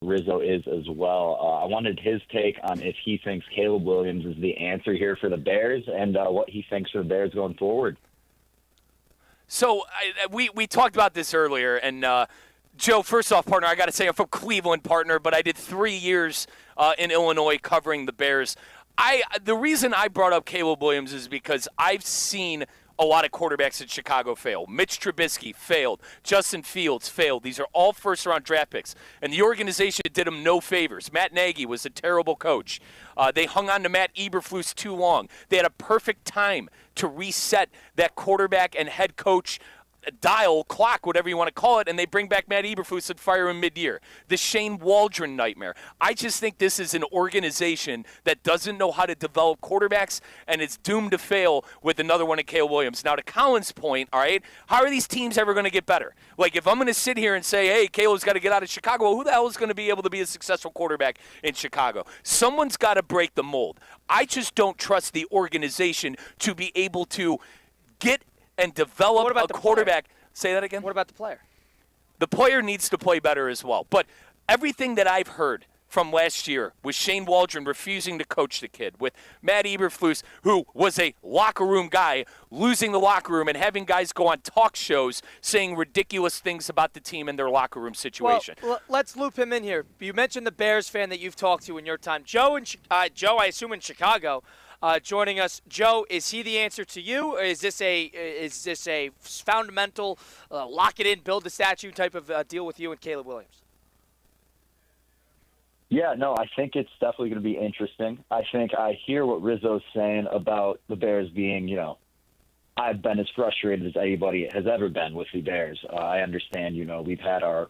Rizzo is as well. I wanted his take on if he thinks Caleb Williams is the answer here for the Bears and what he thinks for the Bears going forward. So we talked about this earlier, and Joe, first off, partner, I got to say I'm from Cleveland, partner, but I did 3 years in Illinois covering the Bears. The reason I brought up Caleb Williams is because I've seen a lot of quarterbacks in Chicago fail. Mitch Trubisky failed. Justin Fields failed. These are all first-round draft picks. And the organization did him no favors. Matt Nagy was a terrible coach. They hung on to Matt Eberflus too long. They had a perfect time to reset that quarterback and head coach dial, clock, whatever you want to call it, and they bring back Matt Eberflus and fire him mid-year. The Shane Waldron nightmare. I just think this is an organization that doesn't know how to develop quarterbacks, and it's doomed to fail with another one at Caleb Williams. Now, to Colin's point, all right, how are these teams ever going to get better? Like, if I'm going to sit here and say, hey, Caleb's got to get out of Chicago, well, who the hell is going to be able to be a successful quarterback in Chicago? Someone's got to break the mold. I just don't trust the organization to be able to get and develop a quarterback. Player? Say that again? What about the player? The player needs to play better as well. But everything that I've heard from last year with Shane Waldron refusing to coach the kid, with Matt Eberflus, who was a locker room guy, losing the locker room and having guys go on talk shows saying ridiculous things about the team and their locker room situation. Well, let's loop him in here. You mentioned the Bears fan that you've talked to in your time. Joe, I assume in Chicago, joining us. Joe, is he the answer to you, or is this a fundamental lock it in, build the statue type of deal with you and Caleb Williams? Yeah, no, I think it's definitely going to be interesting. I think I hear what Rizzo's saying about the Bears being, I've been as frustrated as anybody has ever been with the Bears. I understand, we've had our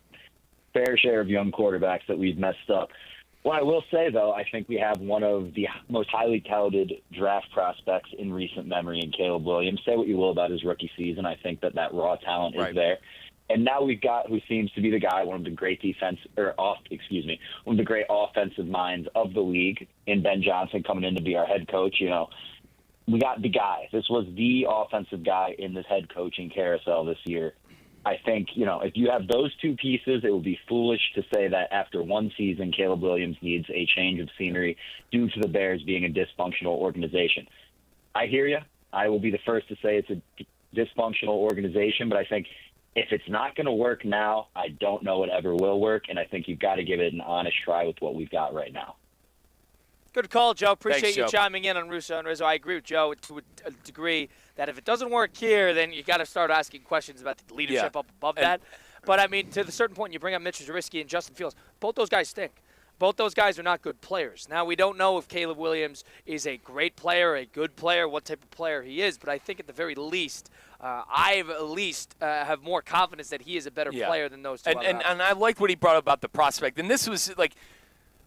fair share of young quarterbacks that we've messed up. What I will say, though, I think we have one of the most highly touted draft prospects in recent memory in Caleb Williams. Say what you will about his rookie season. I think that raw talent is there. And now we've got who seems to be the guy, one of the great one of the great offensive minds of the league in Ben Johnson coming in to be our head coach. We got the guy. This was the offensive guy in this head coaching carousel this year. I think, if you have those two pieces, it would be foolish to say that after one season, Caleb Williams needs a change of scenery due to the Bears being a dysfunctional organization. I hear you. I will be the first to say it's a dysfunctional organization, but I think if it's not going to work now, I don't know it ever will work, and I think you've got to give it an honest try with what we've got right now. Good call, Joe. Appreciate Thanks, you Joe. chiming in on Russo and Rizzo. I agree with Joe to a degree that if it doesn't work here, then you got to start asking questions about the leadership up above that. But, I mean, to the certain point, you bring up Mitch Trubisky and Justin Fields. Both those guys stink. Both those guys are not good players. Now, we don't know if Caleb Williams is a great player, a good player, what type of player he is, but I think at the very least, I have more confidence that he is a better player than those two. And I liked what he brought up about the prospect. And this was like,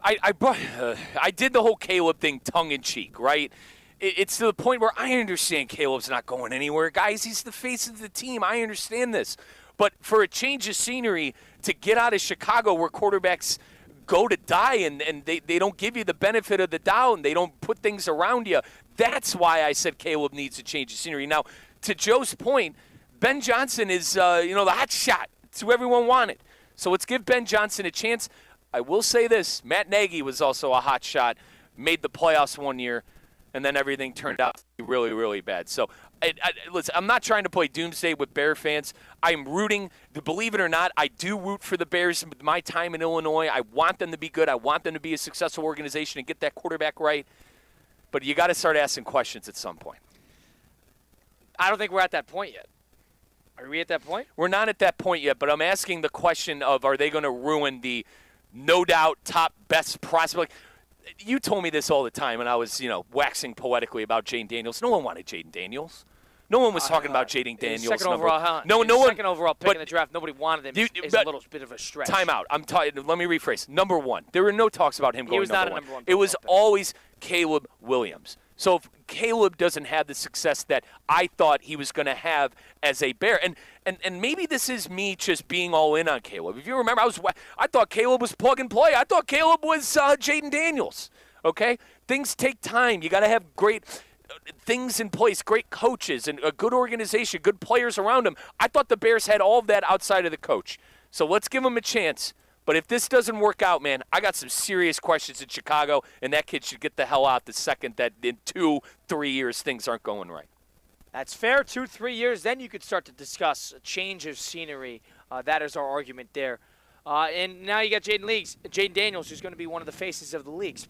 I did the whole Caleb thing tongue-in-cheek, right? It's to the point where I understand Caleb's not going anywhere. Guys, he's the face of the team. I understand this. But for a change of scenery to get out of Chicago where quarterbacks go to die and they don't give you the benefit of the doubt and they don't put things around you, that's why I said Caleb needs a change of scenery. Now, to Joe's point, Ben Johnson is, the hot shot. It's who everyone wanted. So let's give Ben Johnson a chance. I will say this. Matt Nagy was also a hot shot, made the playoffs one year, and then everything turned out to be really, really bad. So, listen, I'm not trying to play doomsday with Bear fans. I'm rooting, believe it or not, I do root for the Bears with my time in Illinois. I want them to be good. I want them to be a successful organization and get that quarterback right. But you got to start asking questions at some point. I don't think we're at that point yet. Are we at that point? We're not at that point yet, but I'm asking the question of, are they going to ruin the no doubt top best prospect? You told me this all the time, and I was, waxing poetically about Jaden Daniels. No one wanted Jaden Daniels. No one was talking about Jaden Daniels. Second overall, second overall pick in the draft. Nobody wanted him. It's a little bit of a stretch. Time out. Let me rephrase. Number one. There were no talks about him going number one. He was not a number one. It was always Caleb Williams. So if Caleb doesn't have the success that I thought he was going to have as a Bear, and maybe this is me just being all in on Caleb. If you remember, I thought Caleb was plug and play. I thought Caleb was Jaden Daniels. Okay, things take time. You got to have great things in place, great coaches, and a good organization, good players around him. I thought the Bears had all of that outside of the coach. So let's give him a chance. But if this doesn't work out, man, I got some serious questions in Chicago, and that kid should get the hell out the second that in 2-3 years things aren't going right. That's fair. 2-3 years, then you could start to discuss a change of scenery. That is our argument there. And now you got Jaden Daniels, who's going to be one of the faces of the league.